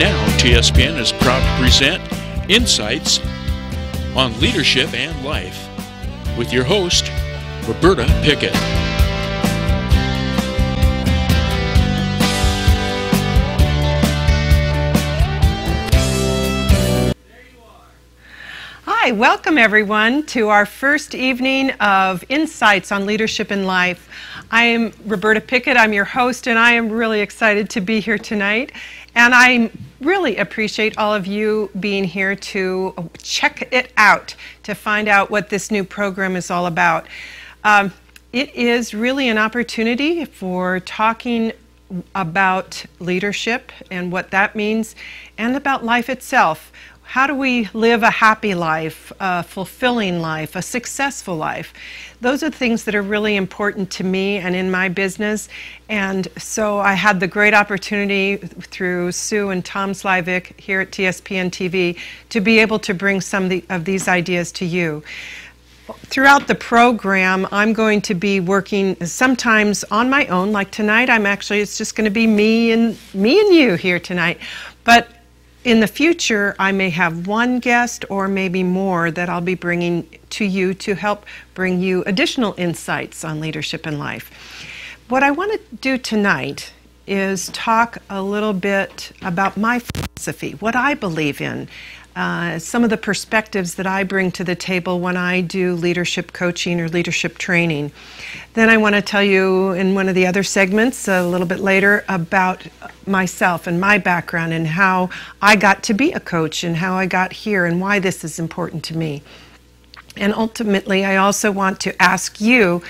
now, TSPN is proud to present Insights on Leadership and Life with your host, Roberta Pickett. Hi, welcome everyone to our first evening of Insights on Leadership and Life. I am Roberta Pickett, I'm your host, and I am really excited to be here tonight. And I really appreciate all of you being here to check it out, to find out what this new program is all about. It is really an opportunity for talking about leadership and what that means, and about life itself. How do we live a happy life, a fulfilling life, a successful life? Those are things that are really important to me and in my business. And so I had the great opportunity through Sue and Tom Slavik here at TSPN TV to be able to bring some of these ideas to you. Throughout the program, I'm going to be working sometimes on my own. Like tonight, it's just going to be me and you here tonight. But in the future, I may have one guest or maybe more that I'll be bringing to you to help bring you additional insights on leadership and life. What I want to do tonight is talk a little bit about my philosophy, what I believe in, some of the perspectives that I bring to the table when I do leadership coaching or leadership training. Then I want to tell you in one of the other segments a little bit later about myself and my background and how I got to be a coach and how I got here and why this is important to me. And ultimately, I also want to ask you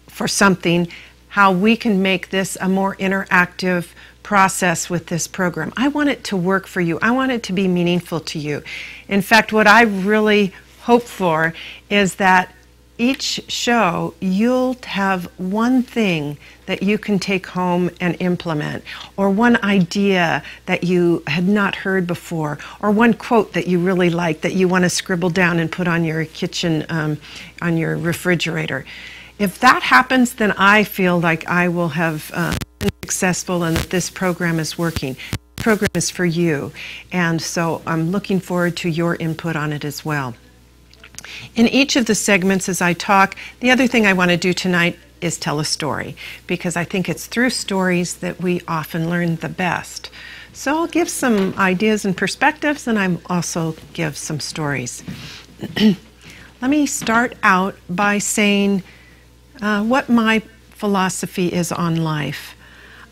for something, how we can make this a more interactive process with this program. I want it to work for you. I want it to be meaningful to you. In fact, what I really hope for is that each show you'll have one thing that you can take home and implement, or one idea that you had not heard before, or one quote that you really like that you want to scribble down and put on your kitchen, on your refrigerator. If that happens, then I feel like I will have been successful and that this program is working. The program is for you, and so I'm looking forward to your input on it as well. In each of the segments as I talk, the other thing I want to do tonight is tell a story, because I think it's through stories that we often learn the best. So I'll give some ideas and perspectives, and I'll also give some stories. Let me start out by saying what my philosophy is on life.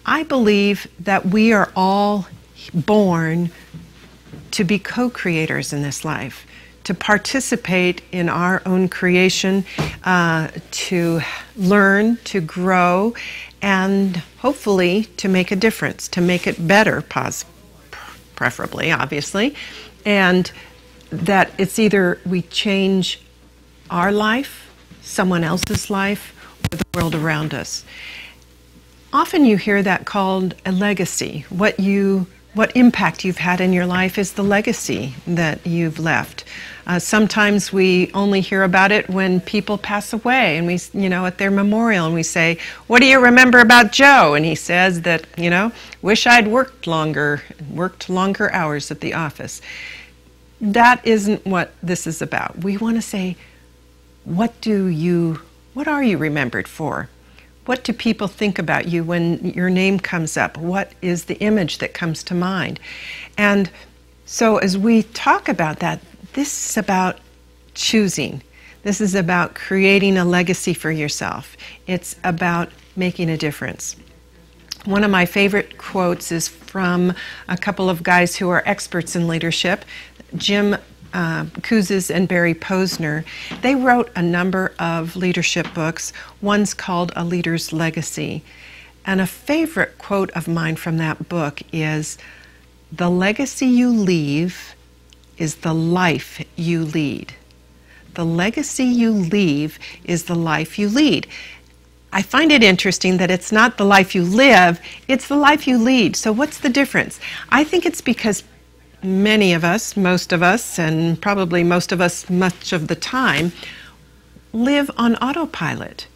I believe that we are all born to be co-creators in this life, to participate in our own creation, to learn, to grow, and hopefully to make a difference, to make it better, preferably, obviously, and that it's either we change our life, someone else's life, or the world around us. Often you hear that called a legacy. What impact you've had in your life is the legacy that you've left. Sometimes we only hear about it when people pass away, and we, at their memorial, and we say, "What do you remember about Joe?" And he says that, wish I'd worked longer hours at the office. That isn't what this is about. We want to say, what are you remembered for? What do people think about you when your name comes up? What is the image that comes to mind? And so as we talk about that, this is about choosing. This is about creating a legacy for yourself. It's about making a difference. One of my favorite quotes is from a couple of guys who are experts in leadership, Jim Kouzes and Barry Posner. They wrote a number of leadership books. One's called A Leader's Legacy. And a favorite quote of mine from that book is, "The legacy you leave is the life you lead." The legacy you leave is the life you lead. I find it interesting that it's not the life you live, it's the life you lead. So what's the difference? I think it's because many of us, most of us, and probably most of us much of the time, live on autopilot.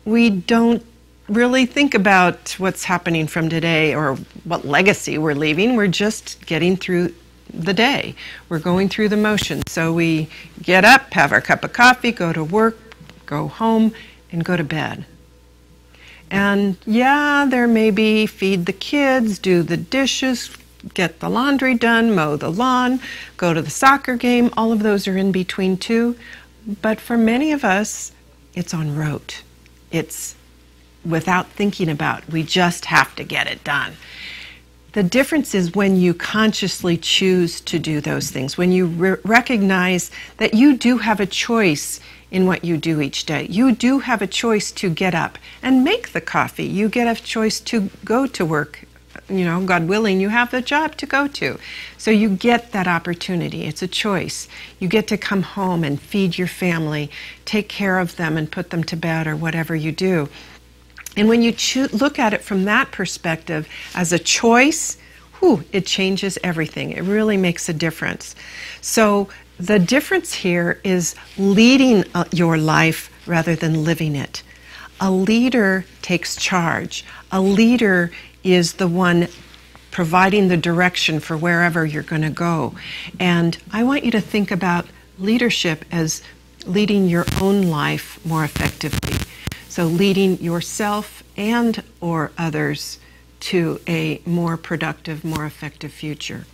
We don't really think about what's happening from today or what legacy we're leaving. We're just getting through the day. We're going through the motions. So we get up, have our cup of coffee, go to work, go home, and go to bed. And yeah, there may be feed the kids, do the dishes, get the laundry done, mow the lawn, go to the soccer game. All of those are in between too. But for many of us, it's on rote. It's without thinking about. We just have to get it done. The difference is when you consciously choose to do those things, when you recognize that you do have a choice in what you do each day. You do have a choice to get up and make the coffee. You get a choice to go to work. You know, God willing, you have a job to go to. So you get that opportunity. It's a choice. You get to come home and feed your family, take care of them and put them to bed or whatever you do. And when you look at it from that perspective as a choice, it changes everything. It really makes a difference. So the difference here is leading your life rather than living it. A leader takes charge. A leader is the one providing the direction for wherever you're going to go. And I want you to think about leadership as leading your own life more effectively. So leading yourself and or others to a more productive, more effective future.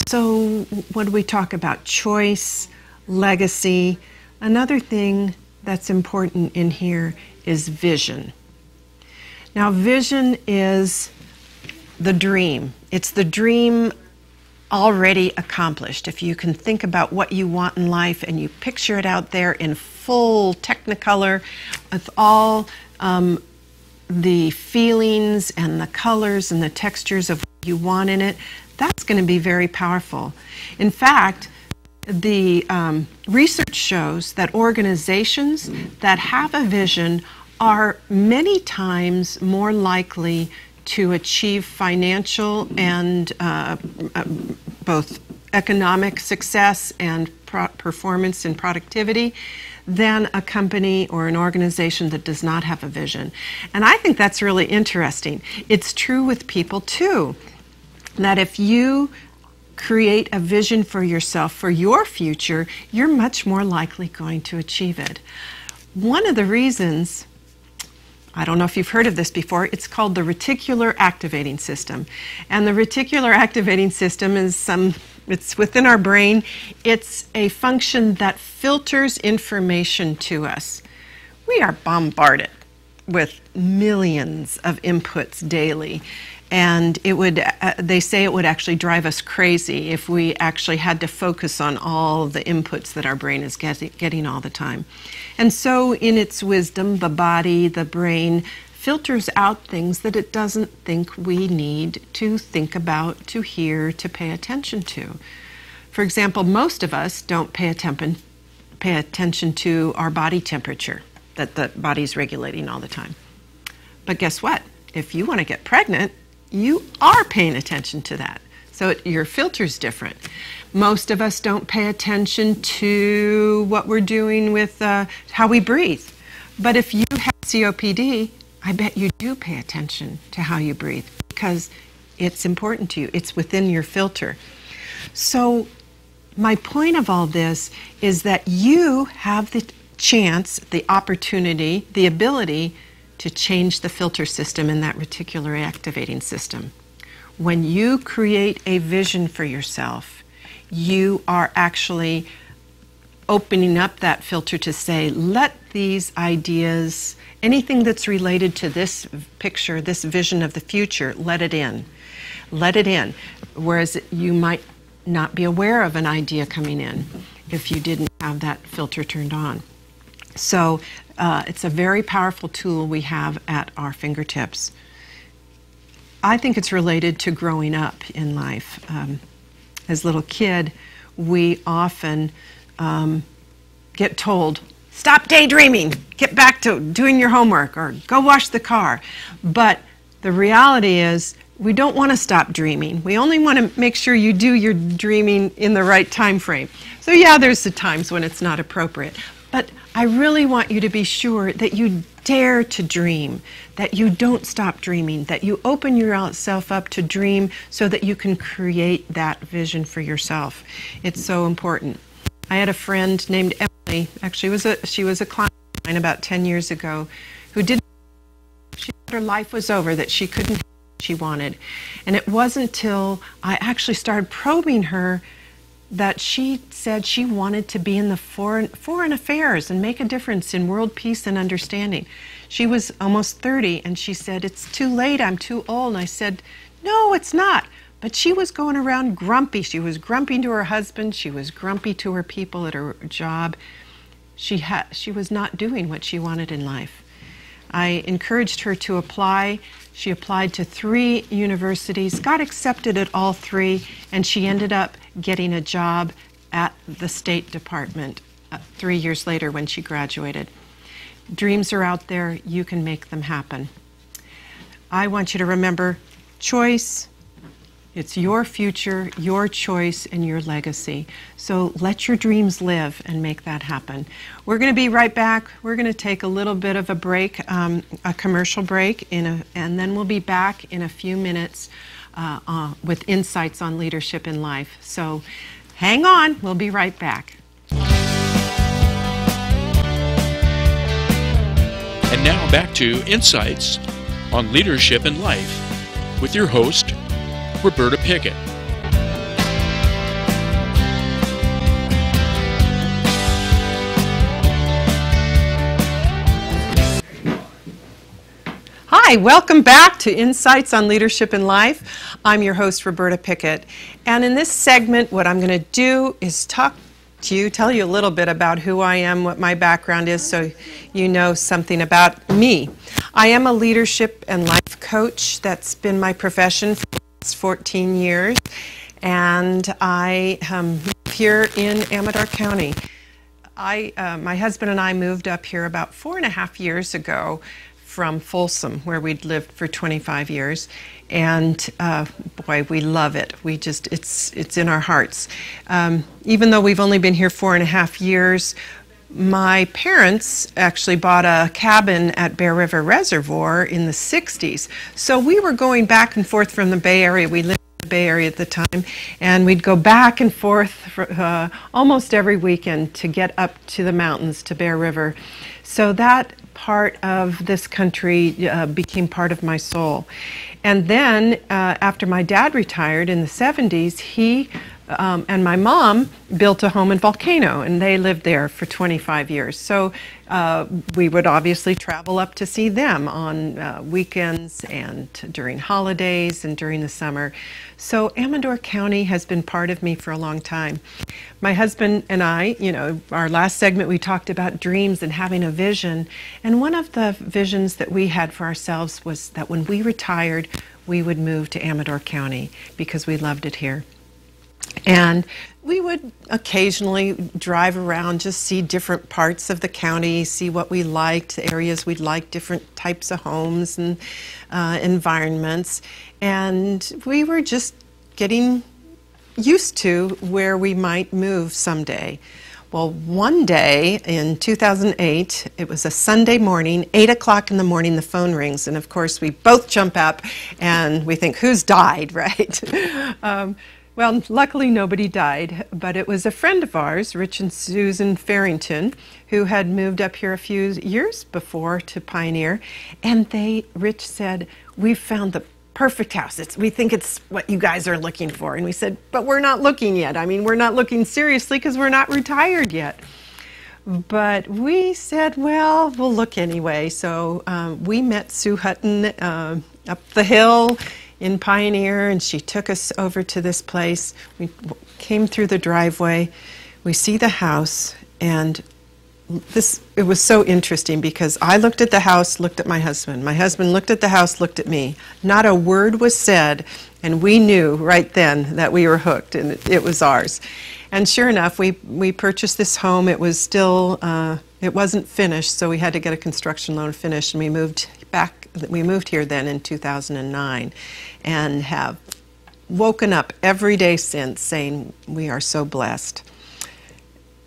So what do we talk about? Choice, legacy. Another thing that's important in here is vision. Now, vision is the dream. It's the dream already accomplished. If you can think about what you want in life and you picture it out there in full Technicolor with all the feelings and the colors and the textures of what you want in it, that's going to be very powerful. In fact, the research shows that organizations that have a vision are many times more likely to achieve financial and both economic success and performance and productivity than a company or an organization that does not have a vision. And I think that's really interesting. It's true with people too, that if you create a vision for yourself, for your future, you're much more likely going to achieve it. One of the reasons, I don't know if you've heard of this before, it's called the reticular activating system. And the reticular activating system is it's within our brain. It's a function that filters information to us. We are bombarded with millions of inputs daily. And it would, they say it would actually drive us crazy if we actually had to focus on all the inputs that our brain is getting all the time. And so in its wisdom, the body, the brain, filters out things that it doesn't think we need to think about, to hear, to pay attention to. For example, most of us don't pay attention to our body temperature that the body's regulating all the time. But guess what? If you want to get pregnant, you are paying attention to that. So your filter's different. Most of us don't pay attention to what we're doing with how we breathe. But if you have COPD, I bet you do pay attention to how you breathe because it's important to you. It's within your filter. So my point of all this is that you have the chance, the opportunity, the ability to change the filter system in that reticular activating system. When you create a vision for yourself, you are actually opening up that filter to say, let these ideas, anything that's related to this picture, this vision of the future, let it in. Let it in. Whereas you might not be aware of an idea coming in if you didn't have that filter turned on. So it's a very powerful tool we have at our fingertips. I think it's related to growing up in life. As a little kid, we often get told, stop daydreaming, get back to doing your homework, or go wash the car. But the reality is, we don't want to stop dreaming. We only want to make sure you do your dreaming in the right time frame. So yeah, there's the times when it's not appropriate. But I really want you to be sure that you dare to dream, that you don't stop dreaming, that you open yourself up to dream so that you can create that vision for yourself. It's so important. I had a friend named Emily, actually she was a client of mine about 10 years ago, who she thought her life was over, that she couldn't have what she wanted. And it wasn't until I actually started probing her that she said she wanted to be in the foreign affairs and make a difference in world peace and understanding. She was almost 30, and she said, "It's too late, I'm too old." And I said, "No, it's not." But she was going around grumpy. She was grumpy to her husband. She was grumpy to her people at her job. She was not doing what she wanted in life. I encouraged her to apply. She applied to 3 universities, got accepted at all 3, and she ended up getting a job at the State Department 3 years later when she graduated. Dreams are out there. You can make them happen. I want you to remember choice. It's your future, your choice, and your legacy. So let your dreams live and make that happen. We're going to be right back. We're going to take a little bit of a break, a commercial break, and then we'll be back in a few minutes with insights on leadership in life. So hang on. We'll be right back. And now back to Insights on Leadership in Life with your host, Roberta Pickett. Hi, welcome back to Insights on Leadership in Life. I'm your host, Roberta Pickett. And in this segment, what I'm going to do is talk to you, tell you a little bit about who I am, what my background is, so you know something about me. I am a leadership and life coach. That's been my profession for 14 years, and I live here in Amador County. My husband and I moved up here about 4.5 years ago from Folsom, where we'd lived for 25 years, and boy, we love it. It's in our hearts. Even though we've only been here 4.5 years, my parents actually bought a cabin at Bear River Reservoir in the 60s. So we were going back and forth from the Bay Area. We lived in the Bay Area at the time, and we'd go back and forth for, almost every weekend to get up to the mountains to Bear River. So that part of this country became part of my soul. And then after my dad retired in the 70s, he and my mom built a home in Volcano, and they lived there for 25 years. So we would obviously travel up to see them on weekends and during holidays and during the summer. So Amador County has been part of me for a long time. My husband and I, our last segment we talked about dreams and having a vision. And one of the visions that we had for ourselves was that when we retired, we would move to Amador County because we loved it here. And we would occasionally drive around, just see different parts of the county, see what we liked, areas we'd like, different types of homes and environments. And we were just getting used to where we might move someday. Well, one day in 2008, it was a Sunday morning, 8 o'clock in the morning, the phone rings. And of course, we both jump up and we think, who's died, right? Well, luckily nobody died, but it was a friend of ours, Rich and Susan Farrington, who had moved up here a few years before to Pioneer, and Rich said, "We've found the perfect house. We think it's what you guys are looking for." And we said, "But we're not looking yet. I mean, we're not looking seriously because we're not retired yet." But we said, well, we'll look anyway. So we met Sue Hutton up the hill in Pioneer, and she took us over to this place. We came through the driveway. We see the house, and it was so interesting because I looked at the house, looked at my husband. My husband looked at the house, looked at me. Not a word was said, and we knew right then that we were hooked, and it was ours. And sure enough, we purchased this home. It was still, it wasn't finished, so we had to get a construction loan finished, and we moved here then in 2009 and have woken up every day since saying we are so blessed.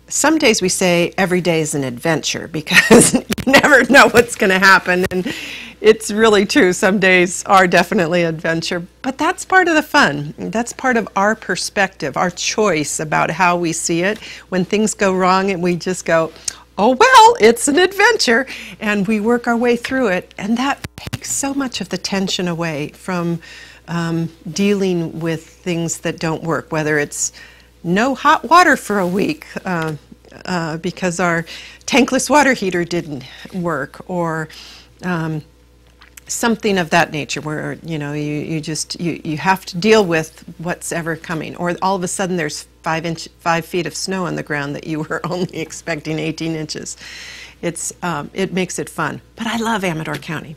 some days we say every day is an adventure because you never know what's going to happen, and it's really true. Some days are definitely adventure, but that's part of the fun. That's part of our perspective, our choice about how we see it. When things go wrong and we just go, oh well, it's an adventure, and we work our way through it, and that takes so much of the tension away from dealing with things that don't work, whether it's no hot water for a week because our tankless water heater didn't work, or something of that nature, where you have to deal with what's ever coming, or all of a sudden there's 5 feet of snow on the ground that you were only expecting 18 inches. It makes it fun. But I love Amador County.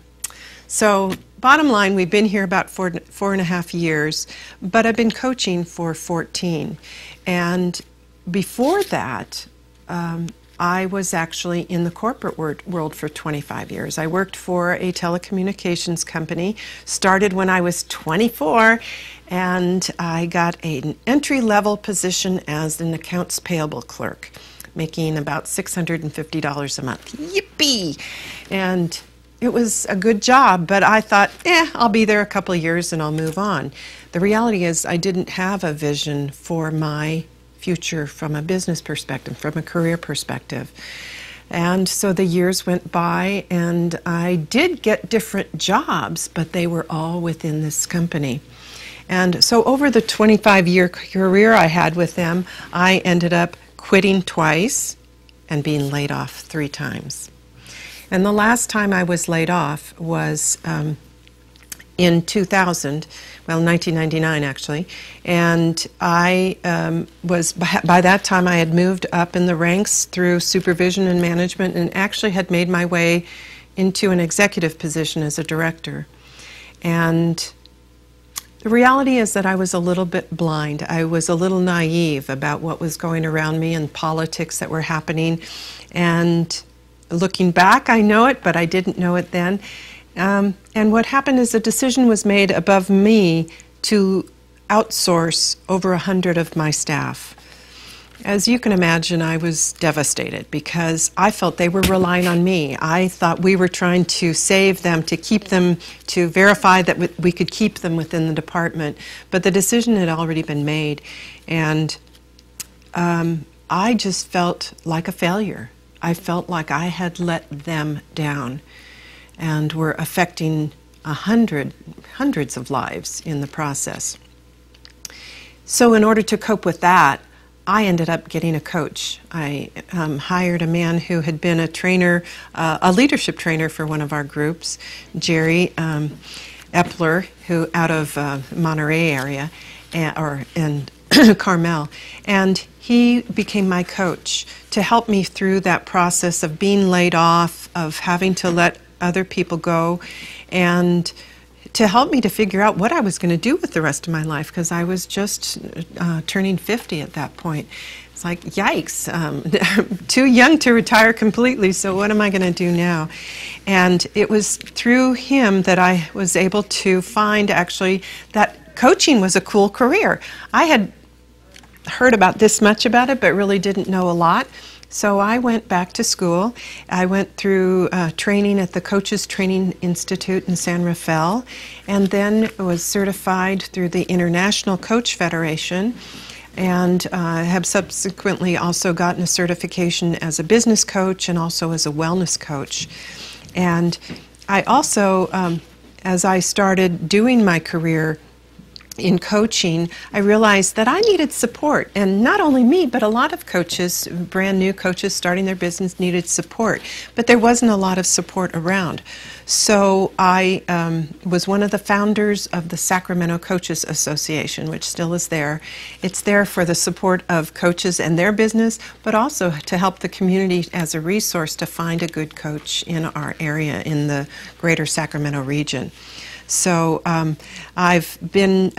So bottom line, we've been here about 4.5 years, but I've been coaching for 14. And before that, I was actually in the corporate world for 25 years. I worked for a telecommunications company, started when I was 24, and I got an entry-level position as an accounts payable clerk, making about $650 a month. Yippee! And it was a good job, but I thought, I'll be there a couple of years and I'll move on. The reality is I didn't have a vision for my future from a business perspective, from a career perspective. And so the years went by, and I did get different jobs, but they were all within this company. And so over the 25-year career I had with them, I ended up quitting twice and being laid off 3 times. And the last time I was laid off was in 2000, well, 1999 actually, and I by that time I had moved up in the ranks through supervision and management, and actually had made my way into an executive position as a director. And the reality is that I was a little bit blind. I was a little naive about what was going around me and politics that were happening. And looking back, I know it, but I didn't know it then. And what happened is a decision was made above me to outsource over 100 of my staff. As you can imagine, I was devastated because I felt they were relying on me. I thought we were trying to save them, to keep them, to verify that we could keep them within the department. But the decision had already been made, and I just felt like a failure. I felt like I had let them down and were affecting hundreds of lives in the process. So in order to cope with that, I ended up getting a coach. I hired a man who had been a trainer, a leadership trainer for one of our groups, Jerry Epler, who out of Monterey area, and Carmel, and he became my coach to help me through that process of being laid off, of having to let other people go, and to help me to figure out what I was going to do with the rest of my life, because I was just turning 50 at that point. It's like, yikes, too young to retire completely, so what am I going to do now? And it was through him that I was able to find actually that coaching was a cool career. I had heard about this much about it, but really didn't know a lot. So I went back to school. I went through training at the Coaches Training Institute in San Rafael, and then was certified through the International Coach Federation, and have subsequently also gotten a certification as a business coach and also as a wellness coach. And I also, as I started doing my career in coaching, I realized that I needed support, and not only me, but a lot of coaches, brand new coaches starting their business, needed support, but there wasn't a lot of support around. So I was one of the founders of the Sacramento Coaches Association, which still is there. It's there for the support of coaches and their business, but also to help the community as a resource to find a good coach in our area in the greater Sacramento region. So I've been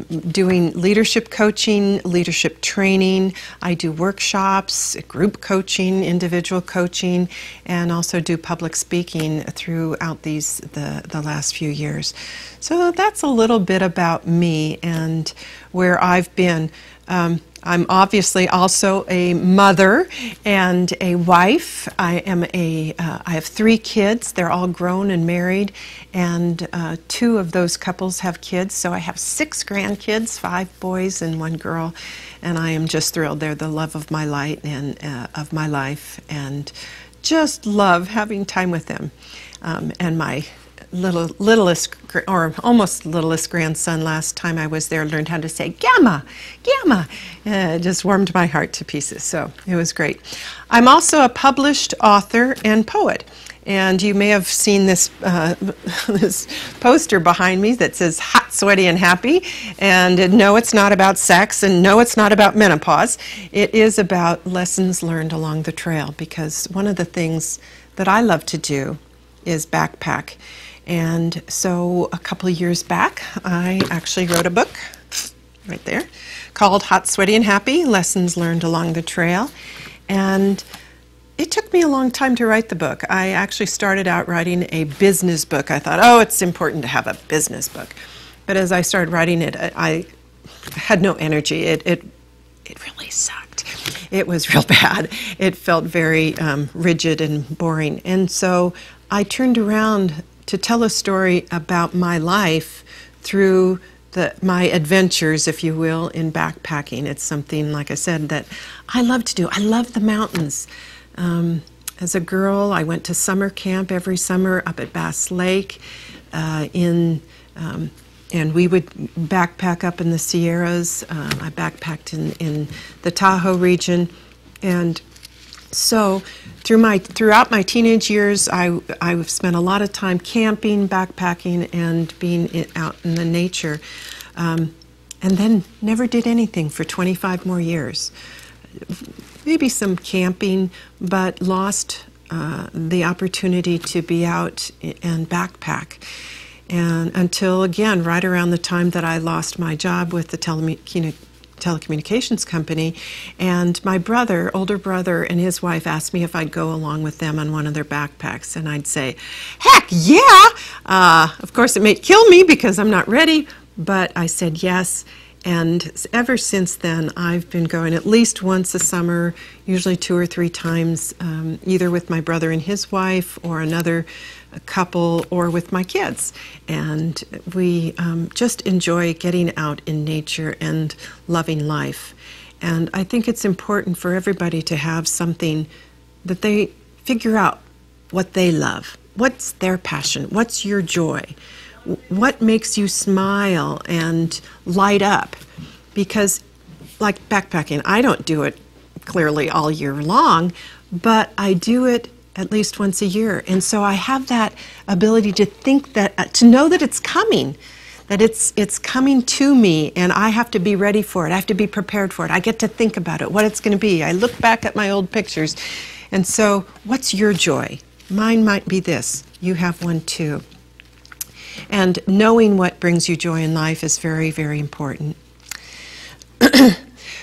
doing leadership coaching, leadership training. I do workshops, group coaching, individual coaching, and also do public speaking throughout the last few years. So that's a little bit about me and where I've been. I'm obviously also a mother and a wife. I have 3 kids. They're all grown and married, and 2 of those couples have kids. So I have 6 grandkids, 5 boys and 1 girl, and I am just thrilled. They're the love of my life of my life, and just love having time with them. And my littlest, or almost littlest grandson, last time I was there, learned how to say gamma, gamma. It just warmed my heart to pieces, so it was great. I'm also a published author and poet, and you may have seen this this poster behind me that says hot, sweaty, and happy. And no, it's not about sex, and no, it's not about menopause. It is about lessons learned along the trail, because one of the things that I love to do is backpack. And so a couple of years back, I actually wrote a book, right there, called Hot, Sweaty, and Happy, Lessons Learned Along the Trail. And it took me a long time to write the book. I actually started out writing a business book. I thought, oh, it's important to have a business book. But as I started writing it, I had no energy. It really sucked. It was real bad. It felt very rigid and boring. And so I turned around to tell a story about my life through my adventures, if you will, in backpacking. It's something, like I said, that I love to do. I love the mountains. As a girl, I went to summer camp every summer up at Bass Lake, and we would backpack up in the Sierras. I backpacked in the Tahoe region, and so throughout my teenage years, I've spent a lot of time camping, backpacking, and being out in the nature, and then never did anything for 25 more years. Maybe some camping, but lost the opportunity to be out and backpack. And until, again, right around the time that I lost my job with the telecommunications company, and my older brother and his wife asked me if I'd go along with them on one of their backpacks, and I'd say, heck yeah! Of course it may kill me because I'm not ready, but I said yes. And ever since then, I've been going at least once a summer, usually 2 or 3 times, either with my brother and his wife, or another couple, or with my kids. And we just enjoy getting out in nature and loving life. And I think it's important for everybody to have something that they figure out what they love. What's their passion? What's your joy? What makes you smile and light up? Because, like backpacking, I don't do it clearly all year long, but I do it at least once a year. And so I have that ability to think that, to know that it's coming, that it's coming to me, and I have to be ready for it. I have to be prepared for it. I get to think about it, what it's going to be. I look back at my old pictures. And so, what's your joy? Mine might be this. You have one too. And knowing what brings you joy in life is very, very important.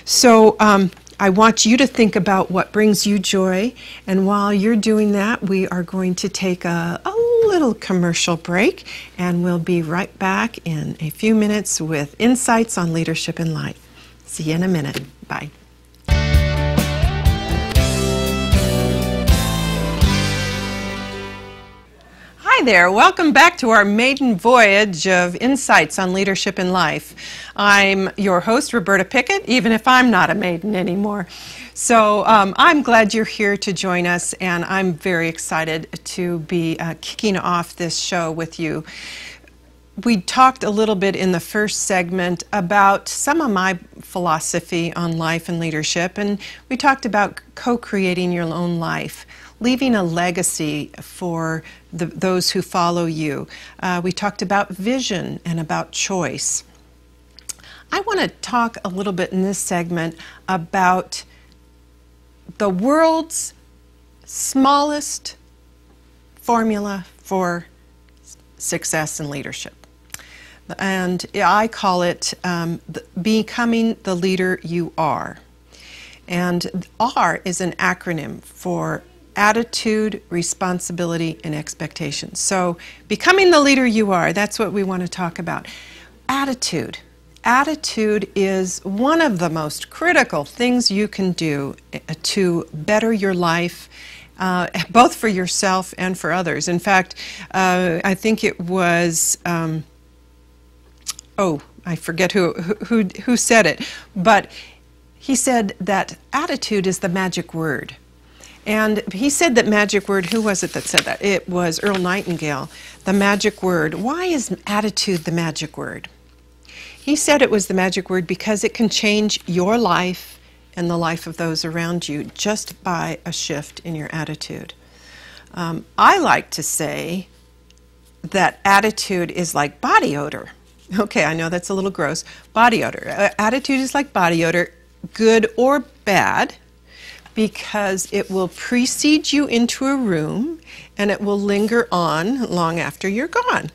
So I want you to think about what brings you joy. And while you're doing that, we are going to take a little commercial break. And we'll be right back in a few minutes with insights on leadership in life. See you in a minute. Bye. Hi there, welcome back to our maiden voyage of insights on leadership in life. I'm your host, Roberta Pickett, even if I'm not a maiden anymore. So I'm glad you're here to join us, and I'm very excited to be kicking off this show with you. We talked a little bit in the first segment about some of my philosophy on life and leadership, and we talked about co-creating your own life, leaving a legacy for those who follow you. We talked about vision and about choice. I want to talk a little bit in this segment about the world's smallest formula for success in leadership. And I call it becoming the leader you are. And R is an acronym for attitude, responsibility, and expectation. So becoming the leader you are, that's what we want to talk about. Attitude. attitude is one of the most critical things you can do to better your life, both for yourself and for others. In fact, I think it was, I forget who said it, but he said that attitude is the magic word. And he said that magic word, who was it that said that? It was Earl Nightingale, the magic word. Why is attitude the magic word? He said it was the magic word because it can change your life and the life of those around you just by a shift in your attitude. I like to say that attitude is like body odor. Okay, I know that's a little gross. Body odor. Attitude is like body odor, good or bad, because it will precede you into a room and it will linger on long after you're gone.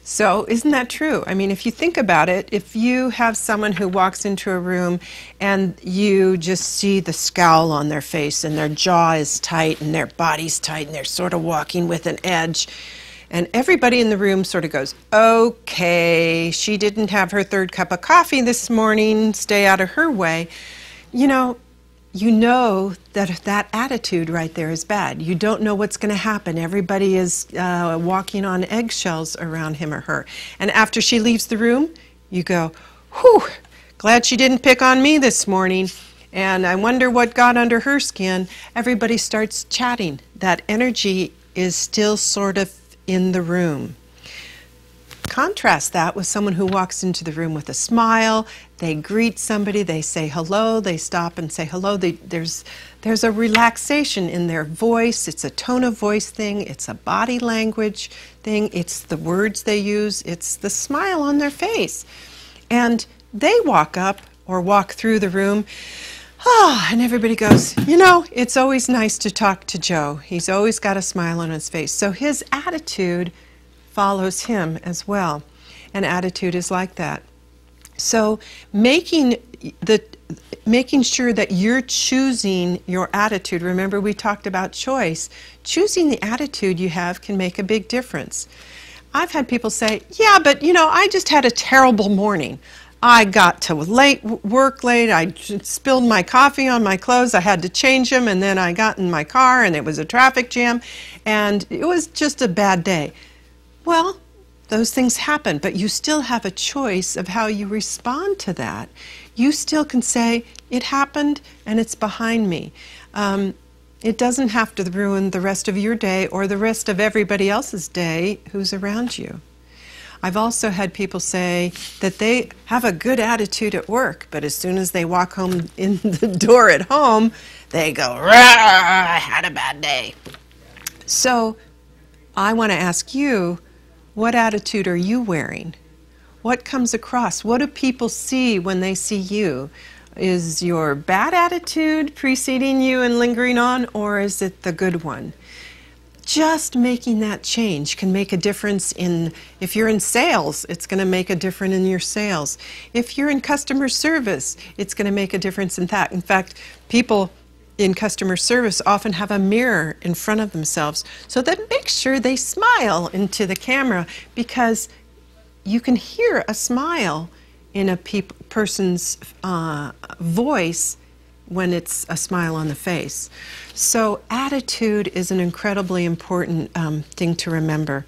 So isn't that true? I mean, if you think about it, if you have someone who walks into a room and you just see the scowl on their face and their jaw is tight and their body's tight and they're sort of walking with an edge, and everybody in the room sort of goes, okay, she didn't have her third cup of coffee this morning, stay out of her way. You know that that attitude right there is bad. You don't know what's going to happen. Everybody is walking on eggshells around him or her. And after she leaves the room, you go, whew, glad she didn't pick on me this morning. And I wonder what got under her skin. Everybody starts chatting. That energy is still sort of in the room. Contrast that with someone who walks into the room with a smile. They greet somebody, they say hello, they stop and say hello. There's a relaxation in their voice. It's a tone of voice thing. It's a body language thing. It's the words they use. It's the smile on their face. And they walk up or walk through the room, and everybody goes, it's always nice to talk to Joe. He's always got a smile on his face. So his attitude follows him as well. And attitude is like that. So making sure that you're choosing your attitude. Remember, we talked about choice. Choosing the attitude you have can make a big difference. I've had people say, yeah, but I just had a terrible morning. I got to work late, I spilled my coffee on my clothes, I had to change them, and then I got in my car and it was a traffic jam, and it was just a bad day. Well, those things happen, but you still have a choice of how you respond to that. You still can say, it happened and it's behind me. It doesn't have to ruin the rest of your day or the rest of everybody else's day who's around you. I've also had people say that they have a good attitude at work, but as soon as they walk home in the door at home, they go, rah, I had a bad day. So I want to ask you, what attitude are you wearing? What comes across? What do people see when they see you? Is your bad attitude preceding you and lingering on, or is it the good one? Just making that change can make a difference if you're in sales, it's going to make a difference in your sales. If you're in customer service, it's going to make a difference in that. In fact, people in customer service often have a mirror in front of themselves, so that make sure they smile into the camera, because you can hear a smile in a person's voice when it's a smile on the face. So attitude is an incredibly important thing to remember.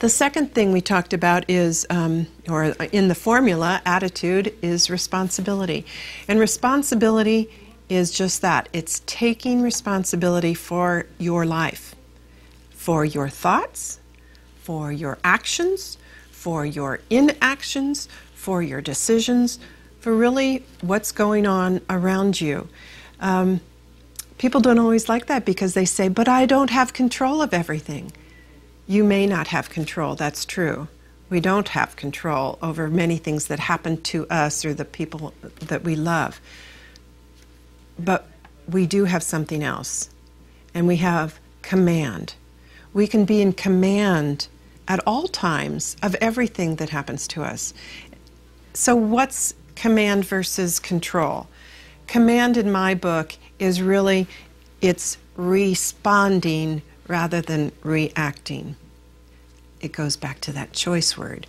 The second thing we talked about is, or in the formula, attitude is responsibility. And responsibility is just that. It's taking responsibility for your life, for your thoughts, for your actions, for your inactions, for your decisions, for really what's going on around you. People don't always like that because they say, but I don't have control of everything. You may not have control, that's true. We don't have control over many things that happen to us or the people that we love. But we do have something else, and we have command. We can be in command at all times of everything that happens to us. So what's command versus control? Command in my book is really, it's responding rather than reacting. It goes back to that choice word.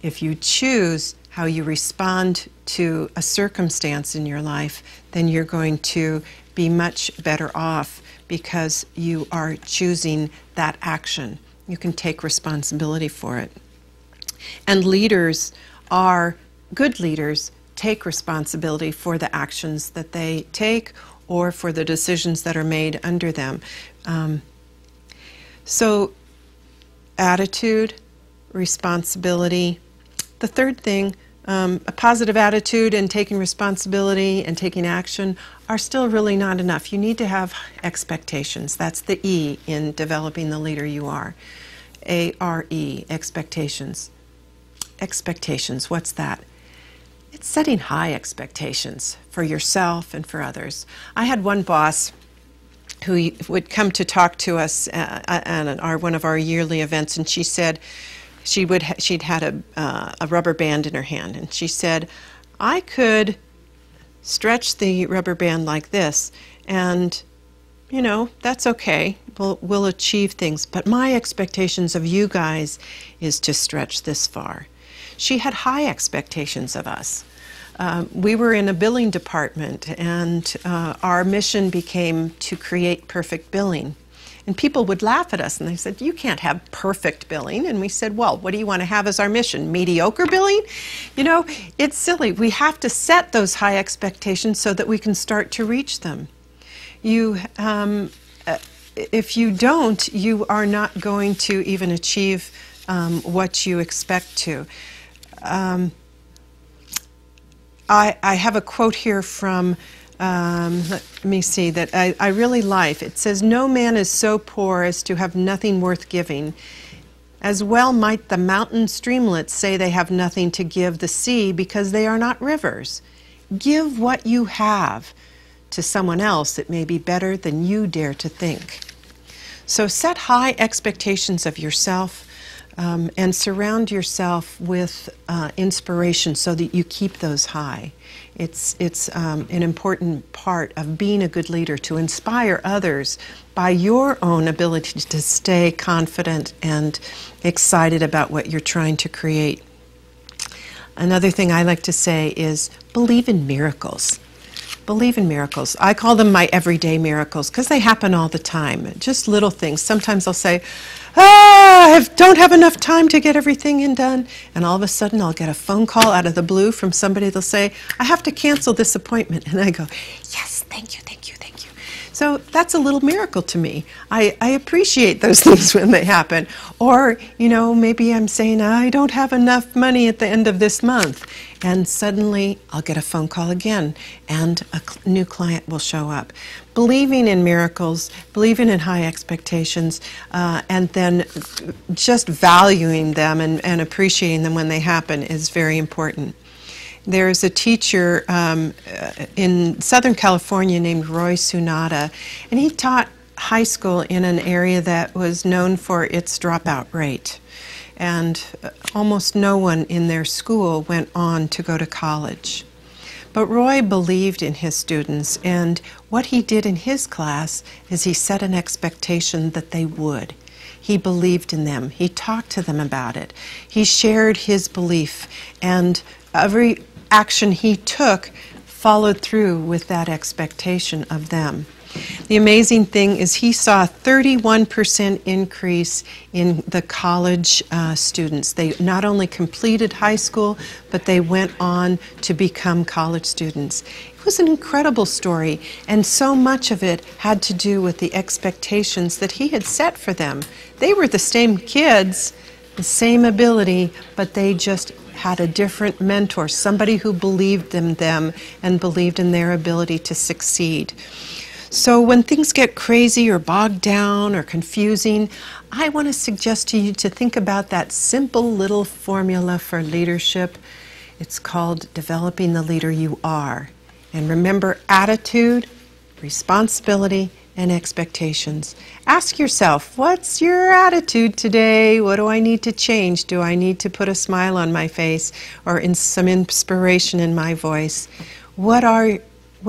If you choose how you respond to a circumstance in your life, then you're going to be much better off because you are choosing that action. You can take responsibility for it. And good leaders take responsibility for the actions that they take or for the decisions that are made under them. So attitude, responsibility. The third thing, a positive attitude and taking responsibility and taking action are still really not enough. You need to have expectations. That's the E in developing the leader you are. A-R-E, expectations. Expectations, what's that? It's setting high expectations for yourself and for others. I had one boss who would come to talk to us at one of our yearly events, and she said she'd had a rubber band in her hand, and she said, I could stretch the rubber band like this, and you know, that's okay. We'll achieve things, but my expectations of you guys is to stretch this far. She had high expectations of us. We were in a billing department, and our mission became to create perfect billing. And people would laugh at us, and they said, you can't have perfect billing. And we said, well, what do you want to have as our mission? Mediocre billing? You know, it's silly. We have to set those high expectations so that we can start to reach them. If you don't, you are not going to even achieve what you expect to. I have a quote here from, let me see, that I really like. It says, no man is so poor as to have nothing worth giving. As well might the mountain streamlets say they have nothing to give the sea because they are not rivers. Give what you have to someone else. It may be better than you dare to think. So set high expectations of yourself and surround yourself with inspiration so that you keep those high. It's an important part of being a good leader, to inspire others by your own ability to stay confident and excited about what you're trying to create. Another thing I like to say is believe in miracles. Believe in miracles. I call them my everyday miracles because they happen all the time. Just little things. Sometimes I'll say, I don't have enough time to get everything done. And all of a sudden I'll get a phone call out of the blue from somebody. They'll say, I have to cancel this appointment. And I go, yes, thank you, thank you, thank you. So that's a little miracle to me. I appreciate those things when they happen. Or, you know, maybe I'm saying I don't have enough money at the end of this month. And suddenly I'll get a phone call again and a new client will show up. Believing in miracles, believing in high expectations, and then just valuing them and appreciating them when they happen is very important. There's a teacher in Southern California named Roy Sunada, and he taught high school in an area that was known for its dropout rate. And almost no one in their school went on to go to college. But Roy believed in his students, and what he did in his class is he set an expectation that they would. He believed in them. He talked to them about it. He shared his belief, and every action he took followed through with that expectation of them. The amazing thing is he saw a 31% increase in the college students. They not only completed high school, but they went on to become college students. It was an incredible story, and so much of it had to do with the expectations that he had set for them. They were the same kids, the same ability, but they just had a different mentor, somebody who believed in them and believed in their ability to succeed. So when things get crazy or bogged down or confusing, I want to suggest to you to think about that simple little formula for leadership. It's called developing the leader you are. And remember, attitude, responsibility, and expectations. Ask yourself, what's your attitude today? What do I need to change? Do I need to put a smile on my face or some inspiration in my voice? What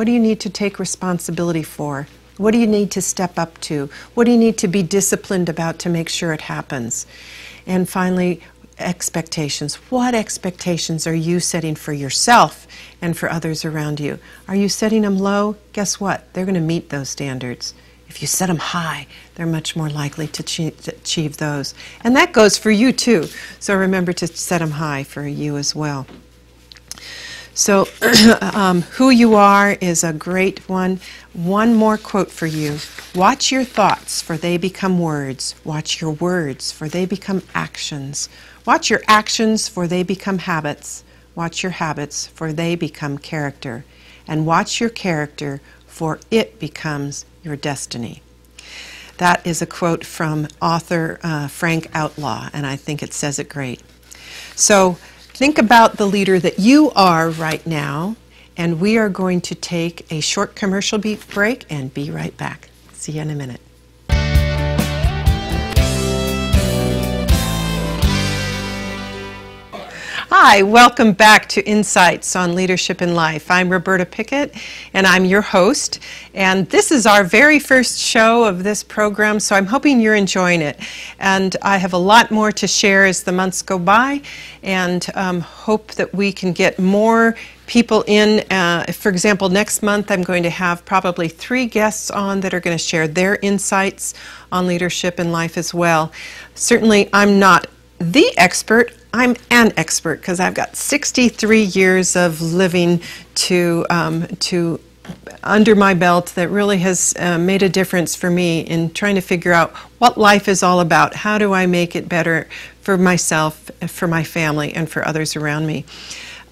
do you need to take responsibility for? What do you need to step up to? What do you need to be disciplined about to make sure it happens? And finally, expectations. What expectations are you setting for yourself and for others around you? Are you setting them low? Guess what? They're going to meet those standards. If you set them high, they're much more likely to achieve those. And that goes for you too. So remember to set them high for you as well. So who you are is a great one. One more quote for you. Watch your thoughts, for they become words. Watch your words, for they become actions. Watch your actions, for they become habits. Watch your habits, for they become character. And watch your character, for it becomes your destiny. That is a quote from author Frank Outlaw, and I think it says it great. So think about the leader that you are right now, and we are going to take a short commercial break and be right back. See you in a minute. Hi, welcome back to Insights on Leadership in Life. I'm Roberta Pickett, and I'm your host. And this is our very first show of this program, so I'm hoping you're enjoying it. And I have a lot more to share as the months go by, and hope that we can get more people in. For example, next month I'm going to have probably 3 guests on that are going to share their insights on leadership in life as well. Certainly, I'm not the expert. I'm an expert because I've got 63 years of living to under my belt that really has made a difference for me in trying to figure out what life is all about. How do I make it better for myself, for my family, and for others around me?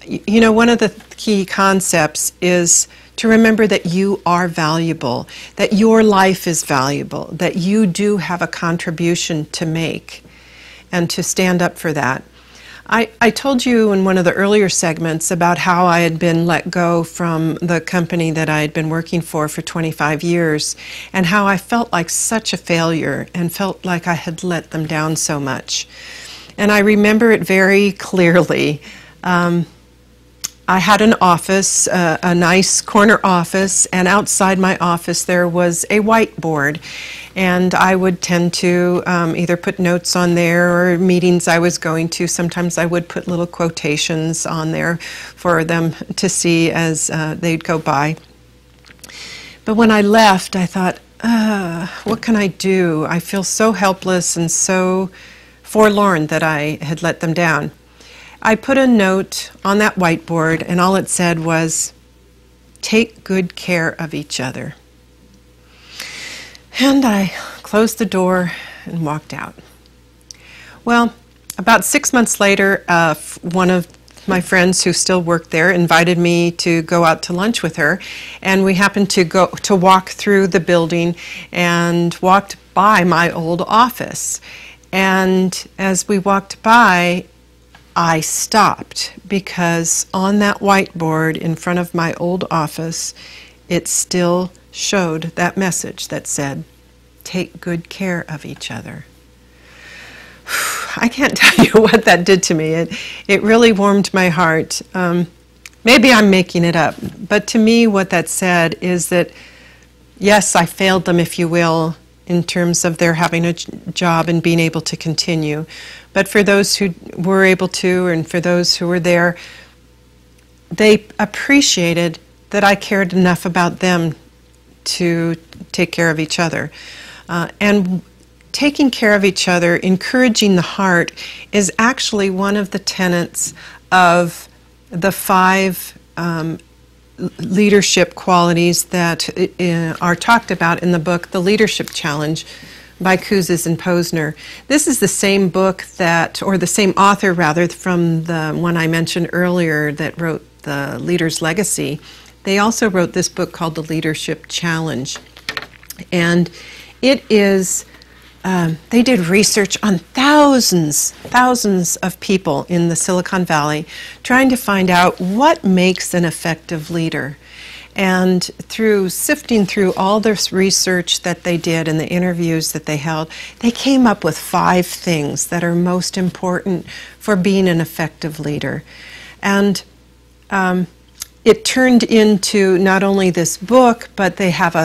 You know, one of the key concepts is to remember that you are valuable, that your life is valuable, that you do have a contribution to make, and to stand up for that. I told you in one of the earlier segments about how I had been let go from the company that I had been working for 25 years, and how I felt like such a failure and felt like I had let them down so much. And I remember it very clearly. I had an office, a nice corner office, and outside my office there was a whiteboard. And I would tend to either put notes on there or meetings I was going to. Sometimes I would put little quotations on there for them to see as they'd go by. But when I left, I thought, what can I do? I feel so helpless and so forlorn that I had let them down. I put a note on that whiteboard, and all it said was, take good care of each other. And I closed the door and walked out. Well, about 6 months later, one of my friends who still worked there invited me to go out to lunch with her, and we happened to walk through the building and walked by my old office. And as we walked by, I stopped because on that whiteboard in front of my old office, it still showed that message that said, take good care of each other. I can't tell you what that did to me. It really warmed my heart. Maybe I'm making it up, but to me what that said is that, yes, I failed them, if you will, in terms of their having a job and being able to continue. But for those who were able to, and for those who were there, they appreciated that I cared enough about them to take care of each other. And taking care of each other, encouraging the heart, is actually one of the tenets of the 5 leadership qualities that are talked about in the book, The Leadership Challenge, by Kouzes and Posner. This is the same book that, or the same author rather, from the one I mentioned earlier that wrote The Leader's Legacy. They also wrote this book called The Leadership Challenge. And it is, they did research on thousands of people in the Silicon Valley trying to find out what makes an effective leader. And through sifting through all this research that they did and the interviews that they held, they came up with 5 things that are most important for being an effective leader. And it turned into not only this book, but they have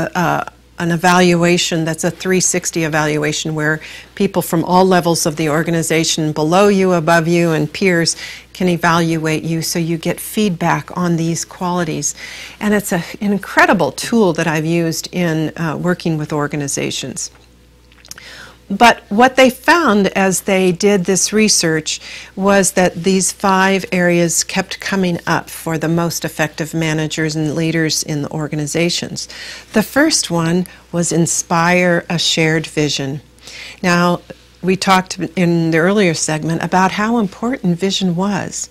an evaluation that's a 360 evaluation where people from all levels of the organization, below you, above you, and peers can evaluate you so you get feedback on these qualities. And it's an incredible tool that I've used in working with organizations. But what they found as they did this research was that these 5 areas kept coming up for the most effective managers and leaders in the organizations. The first one was inspire a shared vision. Now, we talked in the earlier segment about how important vision was.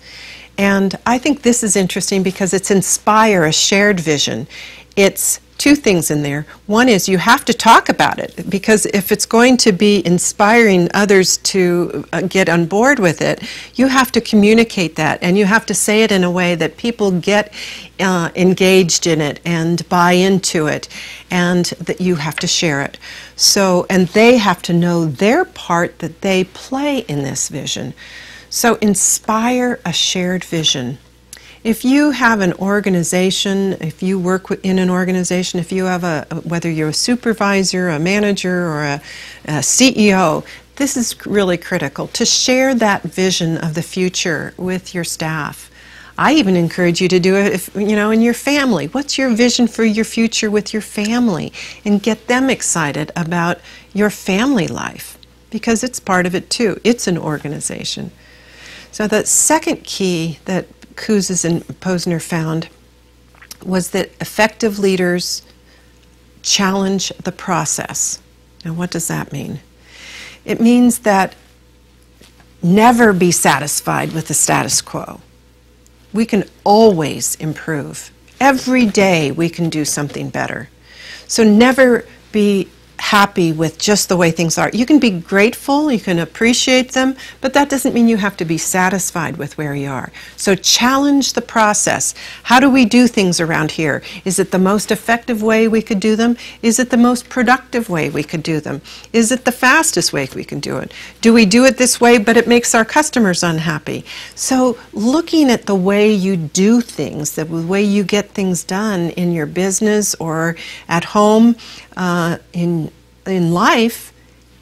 And I think this is interesting because it's inspire a shared vision. It's 2 things in there. One is you have to talk about it, because if it's going to be inspiring others to get on board with it, you have to communicate that, and you have to say it in a way that people get engaged in it and buy into it, and that you have to share it. So, and they have to know their part that they play in this vision. So inspire a shared vision. If you have an organization, if you work in an organization, if you have whether you're a supervisor, a manager, or a CEO, this is really critical to share that vision of the future with your staff. I even encourage you to do it in your family. What's your vision for your future with your family? And get them excited about your family life, because it's part of it too. It's an organization. So the second key that Kouzes and Posner found was that effective leaders challenge the process. Now, what does that mean? It means that never be satisfied with the status quo. We can always improve. Every day we can do something better. So never be happy with just the way things are. You can be grateful, you can appreciate them, but that doesn't mean you have to be satisfied with where you are. So challenge the process. How do we do things around here? Is it the most effective way we could do them? Is it the most productive way we could do them? Is it the fastest way we can do it? Do we do it this way, but it makes our customers unhappy? So looking at the way you do things, the way you get things done in your business or at home, in life,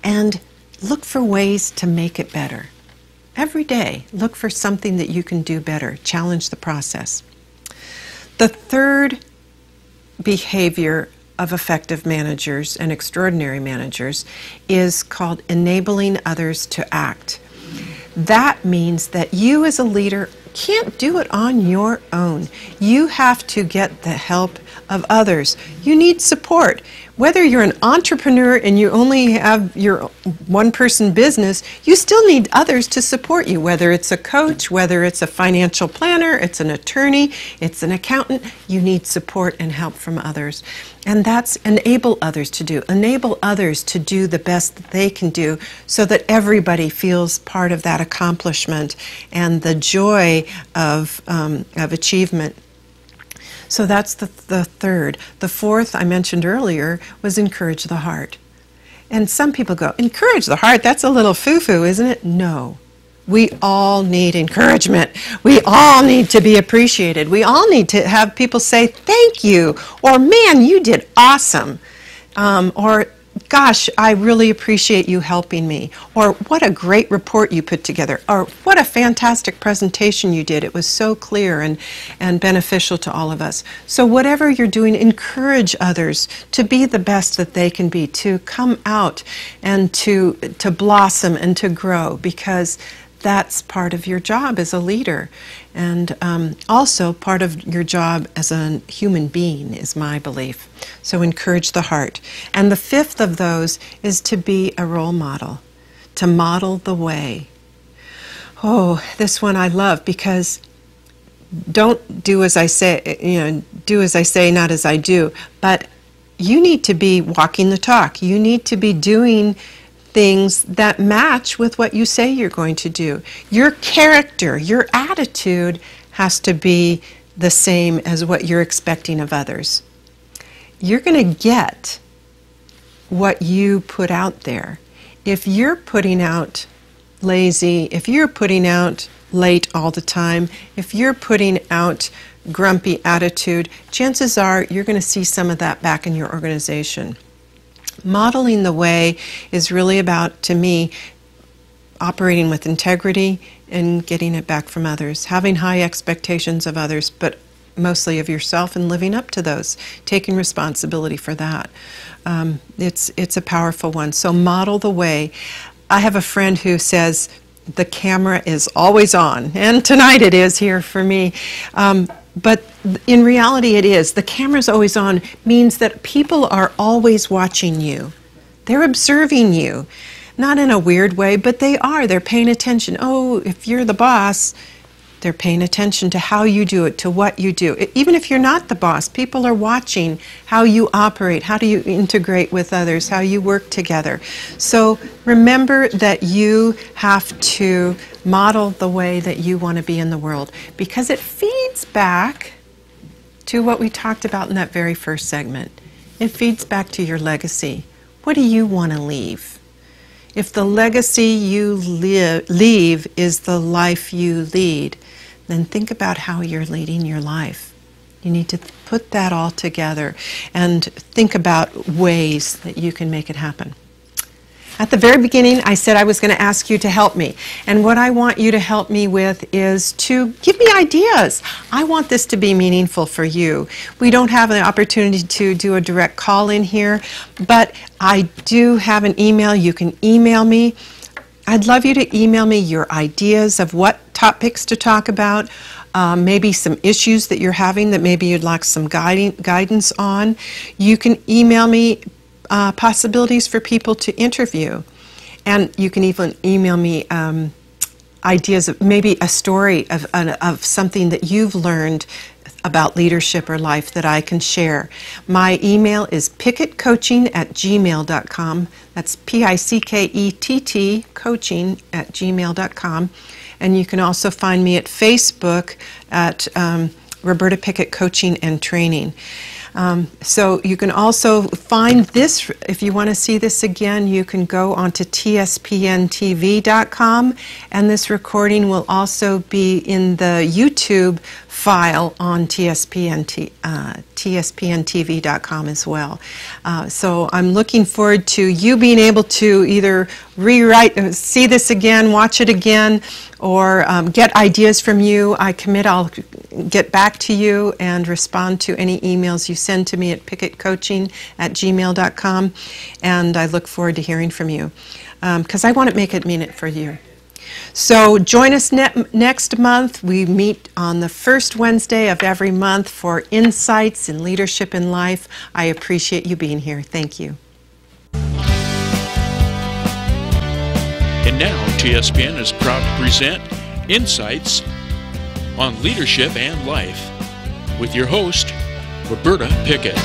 and look for ways to make it better. Every day, look for something that you can do better. Challenge the process. The third behavior of effective managers and extraordinary managers is called enabling others to act. That means that you as a leader can't do it on your own. You have to get the help of others. You need support. Whether you're an entrepreneur and you only have your one-person business, you still need others to support you, whether it's a coach, whether it's a financial planner, it's an attorney, it's an accountant. You need support and help from others. And that's enable others to do. Enable others to do the best that they can do so that everybody feels part of that accomplishment and the joy of achievement. So that's the third. The fourth I mentioned earlier was encourage the heart. And some people go, encourage the heart, that's a little foo-foo, isn't it? No. We all need encouragement. We all need to be appreciated. We all need to have people say, thank you, or man, you did awesome, or gosh, I really appreciate you helping me, or what a great report you put together, or what a fantastic presentation you did. It was so clear and beneficial to all of us. So whatever you're doing, encourage others to be the best that they can be, to come out and to blossom and to grow, because that's part of your job as a leader, and also part of your job as a human being, is my belief. So encourage the heart. And the fifth of those is to be a role model, to model the way. Oh, this one I love, because don't do as I say, do as I say, not as I do. But you need to be walking the talk. You need to be doing things that match with what you say you're going to do. Your character, your attitude has to be the same as what you're expecting of others. You're going to get what you put out there. If you're putting out lazy, if you're putting out late all the time, if you're putting out grumpy attitude, chances are you're going to see some of that back in your organization. Modeling the way is really about, to me, operating with integrity and getting it back from others, having high expectations of others, but mostly of yourself, and living up to those, taking responsibility for that. It's a powerful one. So model the way. I have a friend who says the camera is always on, and tonight it is here for me. But in reality it is. The camera's always on means that people are always watching you. They're observing you. Not in a weird way, but they are. They're paying attention. Oh, if you're the boss, they're paying attention to how you do it, to what you do. Even if you're not the boss, people are watching how you operate, how do you integrate with others, how you work together. So remember that you have to model the way that you want to be in the world, because it feeds back to what we talked about in that very first segment. It feeds back to your legacy. What do you want to leave? If the legacy you leave is the life you lead, then think about how you're leading your life. You need to put that all together and think about ways that you can make it happen. At the very beginning, I said I was going to ask you to help me. And what I want you to help me with is to give me ideas. I want this to be meaningful for you. We don't have an opportunity to do a direct call in here, but I do have an email. You can email me. I'd love you to email me your ideas of what topics to talk about, maybe some issues that you're having that maybe you'd like some guidance on. You can email me possibilities for people to interview, and you can even email me ideas of maybe a story of something that you've learned about leadership or life that I can share. My email is picketcoaching@gmail.com. That's Pickett coaching@gmail.com. And you can also find me at Facebook at Roberta Pickett Coaching and Training. So you can also find this, if you want to see this again, you can go onto tspntv.com, and this recording will also be in the YouTube file on tspntv.com as well. So I'm looking forward to you being able to either rewrite, see this again, watch it again, or get ideas from you. I commit I'll get back to you and respond to any emails you send to me at picketcoaching@gmail.com, and I look forward to hearing from you, because I want to make it mean it for you. So join us next month. We meet on the first Wednesday of every month for insights in leadership and life. I appreciate you being here. Thank you. And now TSPN is proud to present Insights on Leadership and Life with your host, Roberta Pickett.